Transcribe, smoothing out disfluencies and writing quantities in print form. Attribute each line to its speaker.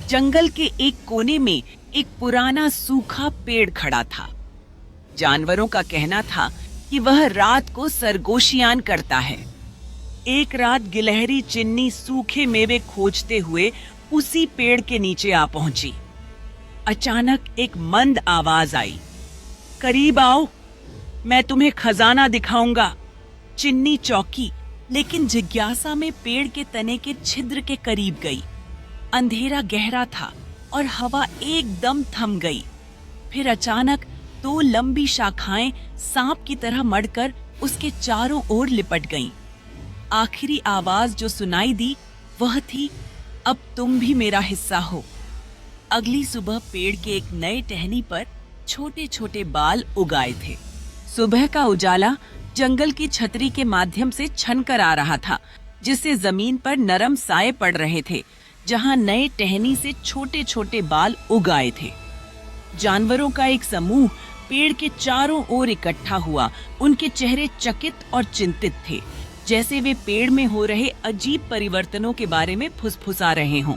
Speaker 1: जंगल के एक कोने में एक पुराना सूखा पेड़ खड़ा था। जानवरों का कहना था कि वह रात को सरगोशियान करता है। एक रात गिलहरी चिन्नी सूखे मेवे खोजते हुए उसी पेड़ के नीचे आ पहुंची। अचानक एक मंद आवाज आई, करीब आओ, मैं तुम्हें खजाना दिखाऊंगा। चिन्नी चौंकी, लेकिन जिज्ञासा में पेड़ के तने के छिद्र के करीब गई। अंधेरा गहरा था और हवा एकदम थम गई। फिर अचानक दो लंबी शाखाएं सांप की तरह मड़कर उसके चारों ओर लिपट गईं। आखिरी आवाज जो सुनाई दी वह थी, अब तुम भी मेरा हिस्सा हो। अगली सुबह पेड़ के एक नए टहनी पर छोटे छोटे बाल उगाए थे। सुबह का उजाला जंगल की छतरी के माध्यम से छनकर आ रहा था, जिससे जमीन पर नरम साए पड़ रहे थे, जहां नए टहनी से छोटे छोटे बाल उगाए थे। जानवरों का एक समूह पेड़ के चारों ओर इकट्ठा हुआ। उनके चेहरे चकित और चिंतित थे, जैसे वे पेड़ में हो रहे अजीब परिवर्तनों के बारे में फुसफुसा रहे हों।